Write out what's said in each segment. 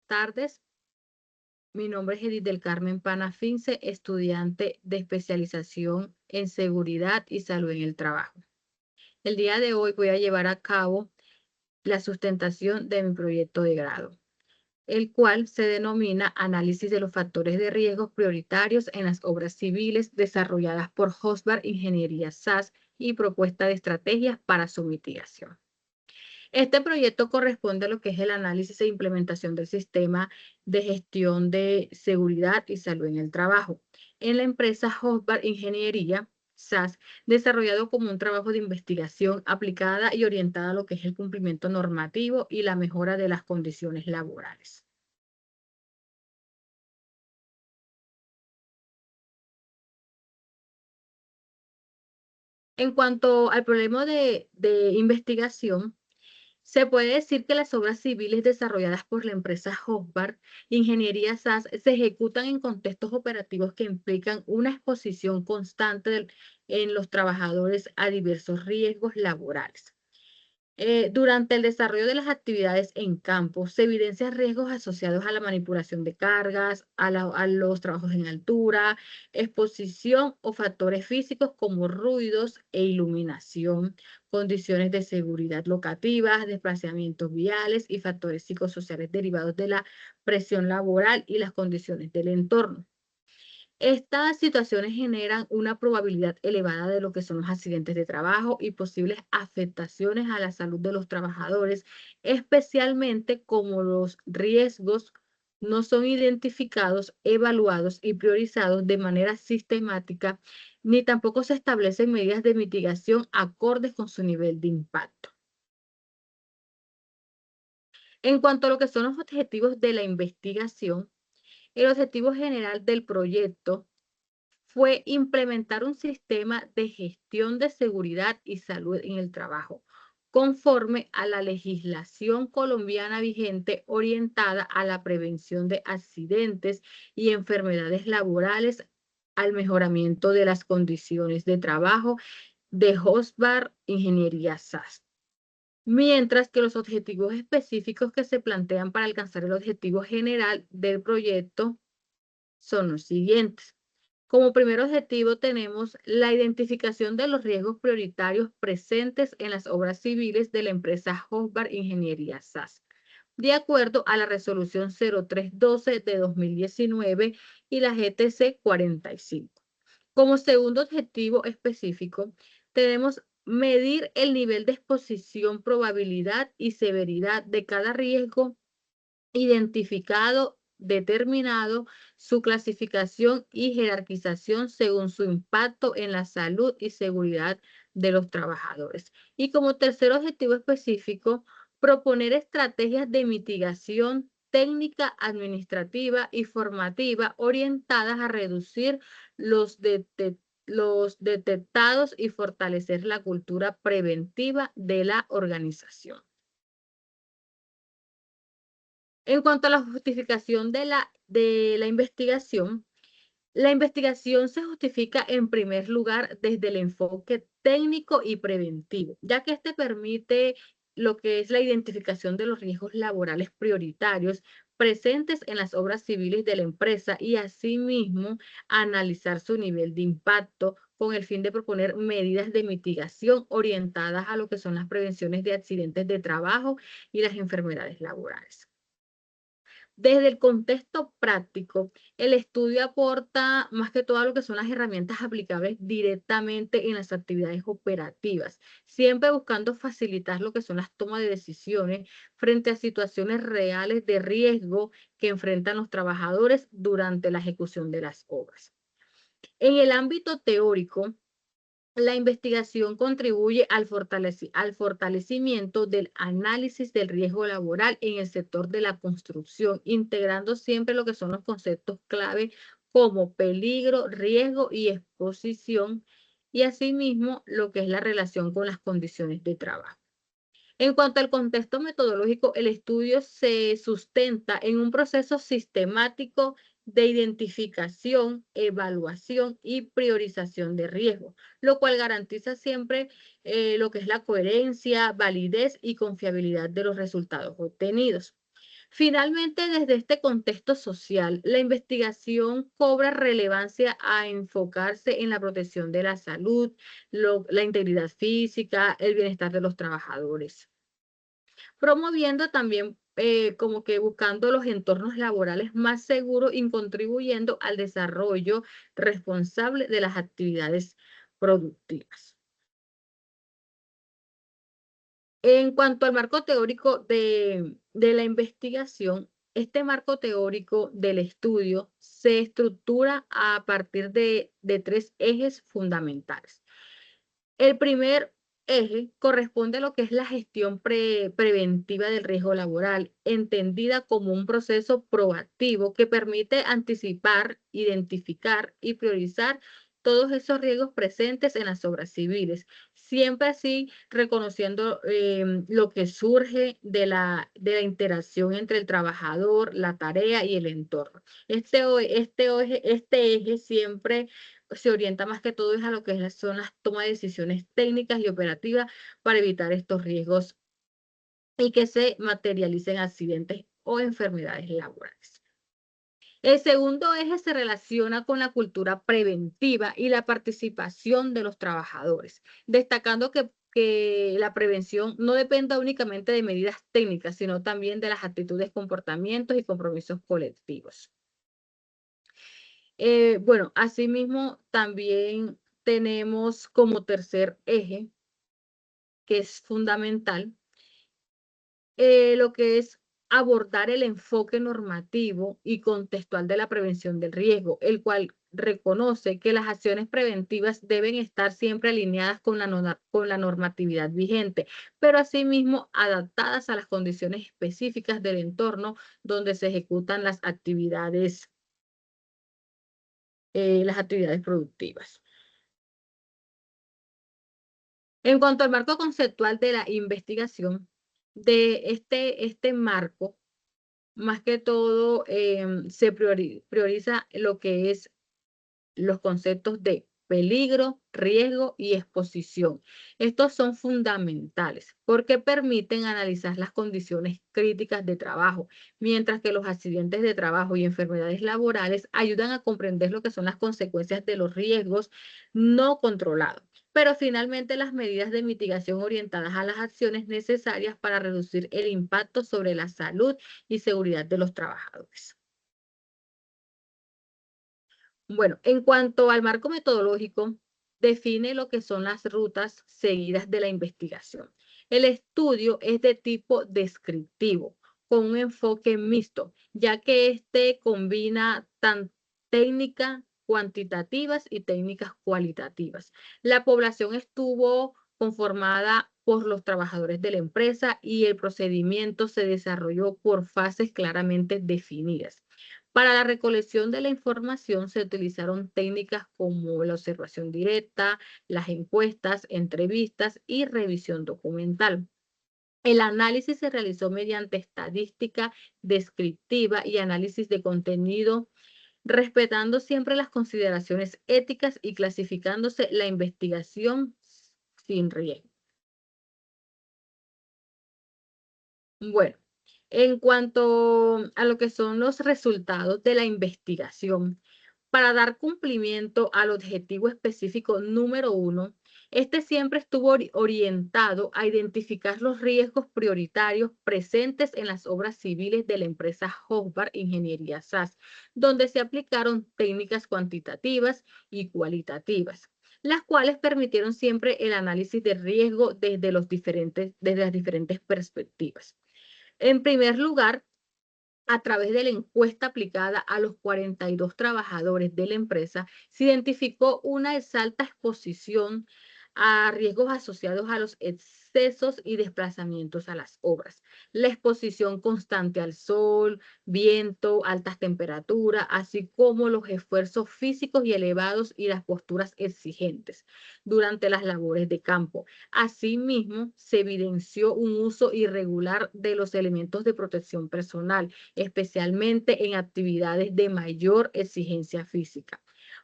tardes. Mi nombre es Edith del Carmen Panafince, estudiante de especialización en seguridad y salud en el trabajo. El día de hoy voy a llevar a cabo la sustentación de mi proyecto de grado, el cual se denomina Análisis de los factores de riesgos prioritarios en las obras civiles desarrolladas por Hosbar Ingeniería SAS y propuesta de estrategias para su mitigación. Este proyecto corresponde a lo que es el análisis e implementación del sistema de gestión de seguridad y salud en el trabajo en la empresa Hosbar Ingeniería SAS, desarrollado como un trabajo de investigación aplicada y orientada a lo que es el cumplimiento normativo y la mejora de las condiciones laborales. En cuanto al problema de investigación, se puede decir que las obras civiles desarrolladas por la empresa Hofbard Ingeniería SAS se ejecutan en contextos operativos que implican una exposición constante en los trabajadores a diversos riesgos laborales. Durante el desarrollo de las actividades en campo, se evidencian riesgos asociados a la manipulación de cargas, a los trabajos en altura, exposición o factores físicos como ruidos e iluminación, condiciones de seguridad locativas, desplazamientos viales y factores psicosociales derivados de la presión laboral y las condiciones del entorno. Estas situaciones generan una probabilidad elevada de lo que son los accidentes de trabajo y posibles afectaciones a la salud de los trabajadores, especialmente como los riesgos no son identificados, evaluados y priorizados de manera sistemática, ni tampoco se establecen medidas de mitigación acordes con su nivel de impacto. En cuanto a lo que son los objetivos de la investigación, el objetivo general del proyecto fue implementar un sistema de gestión de seguridad y salud en el trabajo, conforme a la legislación colombiana vigente orientada a la prevención de accidentes y enfermedades laborales, al mejoramiento de las condiciones de trabajo de Hosbar Ingeniería SAS. Mientras que los objetivos específicos que se plantean para alcanzar el objetivo general del proyecto son los siguientes. Como primer objetivo tenemos la identificación de los riesgos prioritarios presentes en las obras civiles de la empresa Hosbar Ingeniería SAS, de acuerdo a la resolución 0312 de 2019 y la GTC 45. Como segundo objetivo específico, tenemos medir el nivel de exposición, probabilidad y severidad de cada riesgo identificado, determinado, su clasificación y jerarquización según su impacto en la salud y seguridad de los trabajadores. Y como tercer objetivo específico, proponer estrategias de mitigación técnica, administrativa y formativa orientadas a reducir los detectados y fortalecer la cultura preventiva de la organización. En cuanto a la justificación la investigación se justifica en primer lugar desde el enfoque técnico y preventivo, ya que este permite lo que es la identificación de los riesgos laborales prioritarios presentes en las obras civiles de la empresa y asimismo analizar su nivel de impacto con el fin de proponer medidas de mitigación orientadas a lo que son las prevenciones de accidentes de trabajo y las enfermedades laborales. Desde el contexto práctico, el estudio aporta más que todo lo que son las herramientas aplicables directamente en las actividades operativas, siempre buscando facilitar lo que son las tomas de decisiones frente a situaciones reales de riesgo que enfrentan los trabajadores durante la ejecución de las obras. En el ámbito teórico, la investigación contribuye al fortalecimiento del análisis del riesgo laboral en el sector de la construcción, integrando siempre lo que son los conceptos clave como peligro, riesgo y exposición, y asimismo lo que es la relación con las condiciones de trabajo. En cuanto al contexto metodológico, el estudio se sustenta en un proceso sistemático de identificación, evaluación y priorización de riesgos, lo cual garantiza siempre lo que es la coherencia, validez y confiabilidad de los resultados obtenidos. Finalmente, desde este contexto social, la investigación cobra relevancia a enfocarse en la protección de la salud, la integridad física, el bienestar de los trabajadores, promoviendo también como que buscando los entornos laborales más seguros y contribuyendo al desarrollo responsable de las actividades productivas. En cuanto al marco teórico de la investigación, este marco teórico del estudio se estructura a partir de tres ejes fundamentales. El primer eje corresponde a lo que es la gestión preventiva del riesgo laboral, entendida como un proceso proactivo que permite anticipar, identificar y priorizar todos esos riesgos presentes en las obras civiles, siempre así reconociendo lo que surge de la interacción entre el trabajador, la tarea y el entorno. Este eje siempre se orienta más que todo es a lo que son las tomas de decisiones técnicas y operativas para evitar estos riesgos y que se materialicen accidentes o enfermedades laborales. El segundo eje se relaciona con la cultura preventiva y la participación de los trabajadores, destacando que la prevención no dependa únicamente de medidas técnicas, sino también de las actitudes, comportamientos y compromisos colectivos. Bueno, asimismo, también tenemos como tercer eje, que es fundamental, lo que es abordar el enfoque normativo y contextual de la prevención del riesgo, el cual reconoce que las acciones preventivas deben estar siempre alineadas con la normatividad vigente, pero asimismo adaptadas a las condiciones específicas del entorno donde se ejecutan las actividades productivas. En cuanto al marco conceptual de la investigación, de este marco, más que todo se prioriza lo que es los conceptos de peligro, riesgo y exposición. Estos son fundamentales porque permiten analizar las condiciones críticas de trabajo, mientras que los accidentes de trabajo y enfermedades laborales ayudan a comprender lo que son las consecuencias de los riesgos no controlados. Pero finalmente las medidas de mitigación orientadas a las acciones necesarias para reducir el impacto sobre la salud y seguridad de los trabajadores. Bueno, en cuanto al marco metodológico, define lo que son las rutas seguidas de la investigación. El estudio es de tipo descriptivo, con un enfoque mixto, ya que este combina tan técnicas cuantitativas y técnicas cualitativas. La población estuvo conformada por los trabajadores de la empresa y el procedimiento se desarrolló por fases claramente definidas. Para la recolección de la información se utilizaron técnicas como la observación directa, las encuestas, entrevistas y revisión documental. El análisis se realizó mediante estadística descriptiva y análisis de contenido, respetando siempre las consideraciones éticas y clasificándose la investigación sin riesgo. Bueno, en cuanto a lo que son los resultados de la investigación, para dar cumplimiento al objetivo específico número uno, este siempre estuvo orientado a identificar los riesgos prioritarios presentes en las obras civiles de la empresa Hofbar Ingeniería SAS, donde se aplicaron técnicas cuantitativas y cualitativas, las cuales permitieron siempre el análisis de riesgo desde las diferentes perspectivas. En primer lugar, a través de la encuesta aplicada a los 42 trabajadores de la empresa, se identificó una alta exposición a riesgos asociados a los excesos y desplazamientos a las obras. La exposición constante al sol, viento, altas temperaturas, así como los esfuerzos físicos y elevados y las posturas exigentes durante las labores de campo. Asimismo, se evidenció un uso irregular de los elementos de protección personal, especialmente en actividades de mayor exigencia física.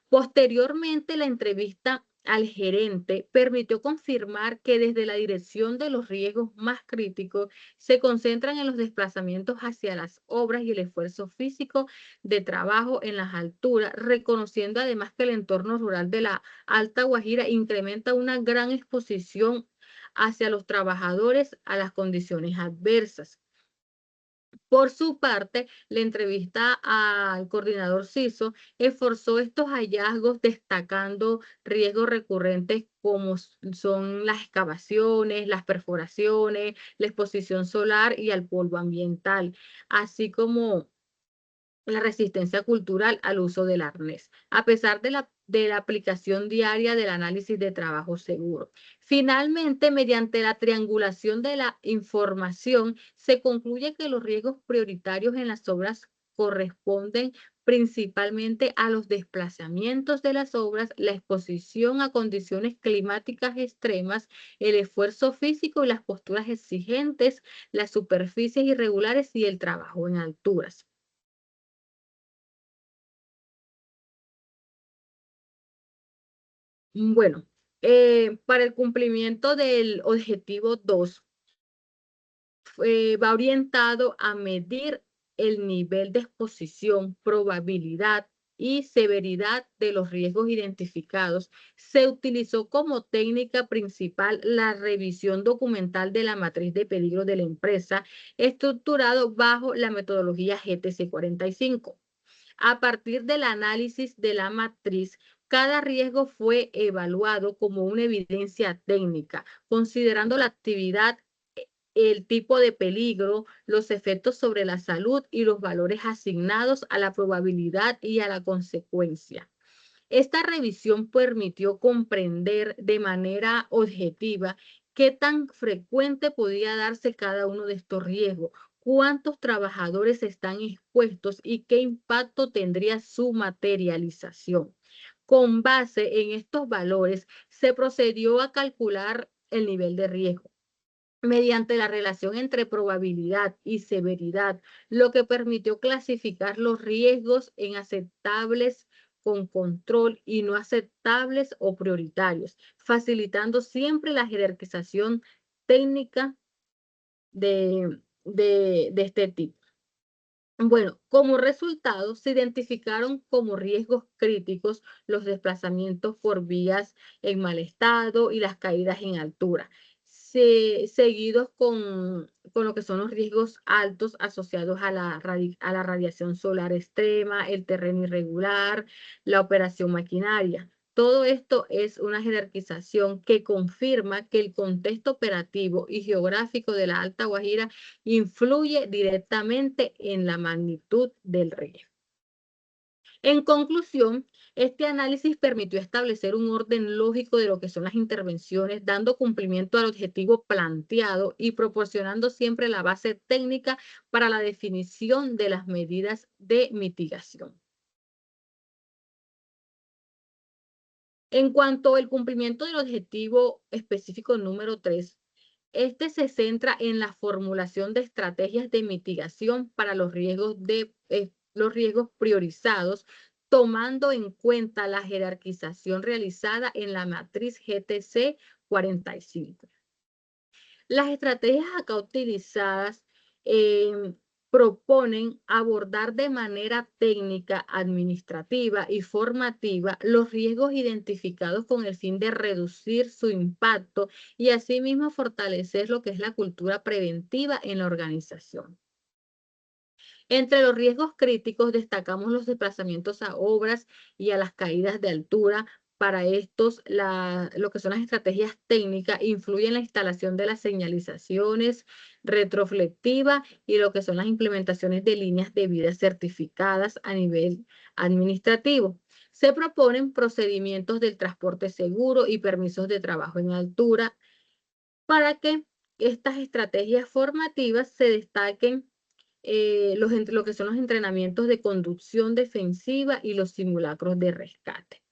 Posteriormente, la entrevista al gerente permitió confirmar que desde la dirección de los riesgos más críticos se concentran en los desplazamientos hacia las obras y el esfuerzo físico de trabajo en las alturas, reconociendo además que el entorno rural de la Alta Guajira incrementa una gran exposición hacia los trabajadores a las condiciones adversas. Por su parte, la entrevista al coordinador CISO esforzó estos hallazgos destacando riesgos recurrentes como son las excavaciones, las perforaciones, la exposición solar y al polvo ambiental, así como la resistencia cultural al uso del arnés, a pesar de la aplicación diaria del análisis de trabajo seguro. Finalmente, mediante la triangulación de la información, se concluye que los riesgos prioritarios en las obras corresponden principalmente a los desplazamientos de las obras, la exposición a condiciones climáticas extremas, el esfuerzo físico y las posturas exigentes, las superficies irregulares y el trabajo en alturas. Bueno, para el cumplimiento del objetivo 2, va orientado a medir el nivel de exposición, probabilidad y severidad de los riesgos identificados. Se utilizó como técnica principal la revisión documental de la matriz de peligro de la empresa, estructurado bajo la metodología GTC 45. A partir del análisis de la matriz, cada riesgo fue evaluado como una evidencia técnica, considerando la actividad, el tipo de peligro, los efectos sobre la salud y los valores asignados a la probabilidad y a la consecuencia. Esta revisión permitió comprender de manera objetiva qué tan frecuente podía darse cada uno de estos riesgos, cuántos trabajadores están expuestos y qué impacto tendría su materialización. Con base en estos valores, se procedió a calcular el nivel de riesgo mediante la relación entre probabilidad y severidad, lo que permitió clasificar los riesgos en aceptables con control y no aceptables o prioritarios, facilitando siempre la jerarquización técnica de este tipo. Bueno, como resultado, se identificaron como riesgos críticos los desplazamientos por vías en mal estado y las caídas en altura, seguidos con lo que son los riesgos altos asociados a a la radiación solar extrema, el terreno irregular, la operación maquinaria. Todo esto es una jerarquización que confirma que el contexto operativo y geográfico de la Alta Guajira influye directamente en la magnitud del riesgo. En conclusión, este análisis permitió establecer un orden lógico de lo que son las intervenciones, dando cumplimiento al objetivo planteado y proporcionando siempre la base técnica para la definición de las medidas de mitigación. En cuanto al cumplimiento del objetivo específico número 3, este se centra en la formulación de estrategias de mitigación para los riesgos priorizados, tomando en cuenta la jerarquización realizada en la matriz GTC 45. Las estrategias acá utilizadas eh, proponen abordar de manera técnica, administrativa y formativa los riesgos identificados con el fin de reducir su impacto y asimismo fortalecer lo que es la cultura preventiva en la organización. Entre los riesgos críticos destacamos los desplazamientos a obras y a las caídas de altura. Para estos, lo que son las estrategias técnicas influyen la instalación de las señalizaciones retroflectiva y lo que son las implementaciones de líneas de vida certificadas a nivel administrativo. Se proponen procedimientos del transporte seguro y permisos de trabajo en altura para que estas estrategias formativas se destaquen lo que son los entrenamientos de conducción defensiva y los simulacros de rescate.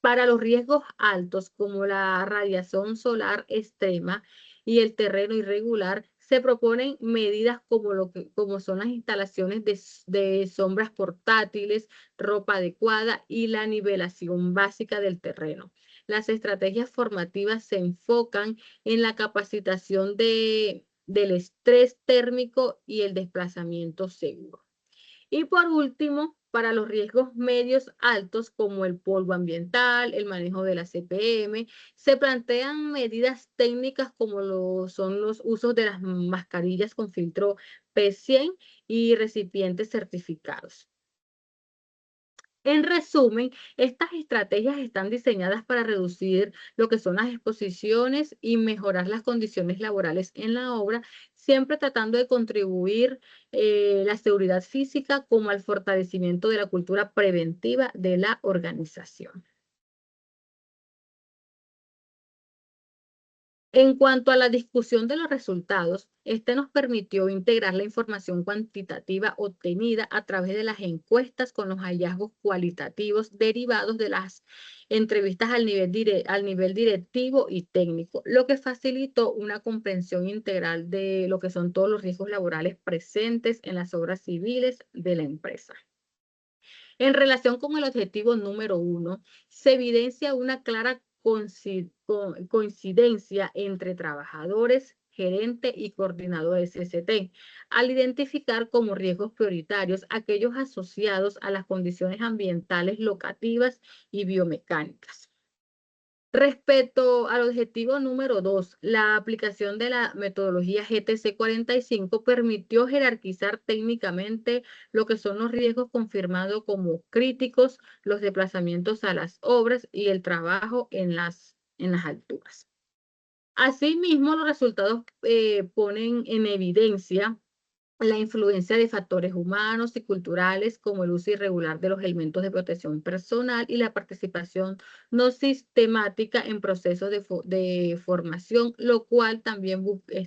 Para los riesgos altos, como la radiación solar extrema y el terreno irregular, se proponen medidas como son las instalaciones de sombras portátiles, ropa adecuada y la nivelación básica del terreno. las estrategias formativas se enfocan en la capacitación del estrés térmico y el desplazamiento seguro. Y por último, para los riesgos medios altos como el polvo ambiental, el manejo de la CPM, se plantean medidas técnicas como son los usos de las mascarillas con filtro P100 y recipientes certificados. En resumen, estas estrategias están diseñadas para reducir lo que son las exposiciones y mejorar las condiciones laborales en la obra, siempre tratando de contribuir la seguridad física como al fortalecimiento de la cultura preventiva de la organización. En cuanto a la discusión de los resultados, este nos permitió integrar la información cuantitativa obtenida a través de las encuestas con los hallazgos cualitativos derivados de las entrevistas al nivel directivo y técnico, lo que facilitó una comprensión integral de lo que son todos los riesgos laborales presentes en las obras civiles de la empresa. En relación con el objetivo número 1, se evidencia una clara coincidencia entre trabajadores, gerente y coordinador de CCT, al identificar como riesgos prioritarios aquellos asociados a las condiciones ambientales locativas y biomecánicas. Respecto al objetivo número 2, la aplicación de la metodología GTC 45 permitió jerarquizar técnicamente lo que son los riesgos confirmados como críticos, los desplazamientos a las obras y el trabajo en las alturas. Asimismo, los resultados ponen en evidencia la influencia de factores humanos y culturales como el uso irregular de los elementos de protección personal y la participación no sistemática en procesos de formación, lo cual también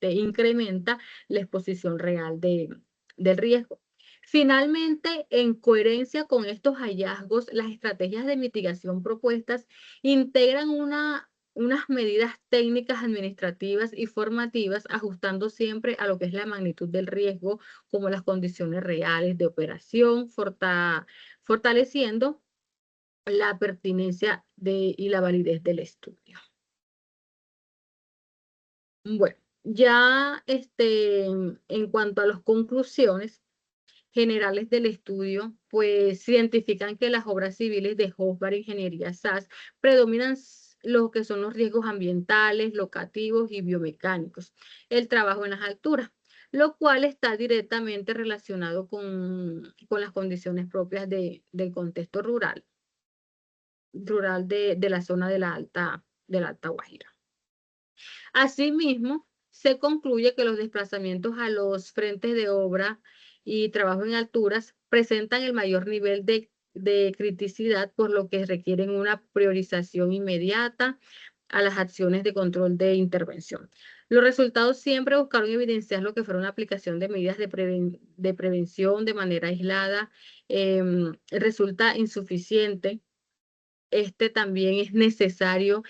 incrementa la exposición real del riesgo. Finalmente, en coherencia con estos hallazgos, las estrategias de mitigación propuestas integran unas medidas técnicas, administrativas y formativas, ajustando siempre a lo que es la magnitud del riesgo, como las condiciones reales de operación, fortaleciendo la pertinencia y la validez del estudio. Bueno, ya en cuanto a las conclusiones generales del estudio, pues identifican que las obras civiles de Hofbauer Ingeniería SAS predominan lo que son los riesgos ambientales, locativos y biomecánicos, el trabajo en las alturas, lo cual está directamente relacionado con las condiciones propias del contexto rural de la zona de la Alta Guajira. Asimismo, se concluye que los desplazamientos a los frentes de obra y trabajo en alturas presentan el mayor nivel de criticidad, por lo que requieren una priorización inmediata a las acciones de control de intervención. Los resultados siempre buscaron evidenciar lo que fuera una aplicación de medidas de prevención de manera aislada. Resulta insuficiente. También es necesario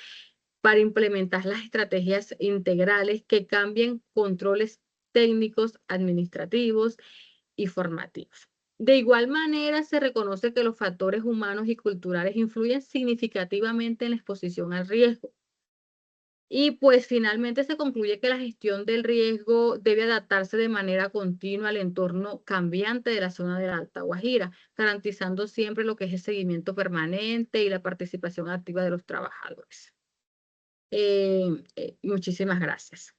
para implementar las estrategias integrales que cambien controles técnicos, administrativos y formativos. De igual manera, se reconoce que los factores humanos y culturales influyen significativamente en la exposición al riesgo. Y pues finalmente se concluye que la gestión del riesgo debe adaptarse de manera continua al entorno cambiante de la zona de la Alta Guajira, garantizando siempre lo que es el seguimiento permanente y la participación activa de los trabajadores. Muchísimas gracias.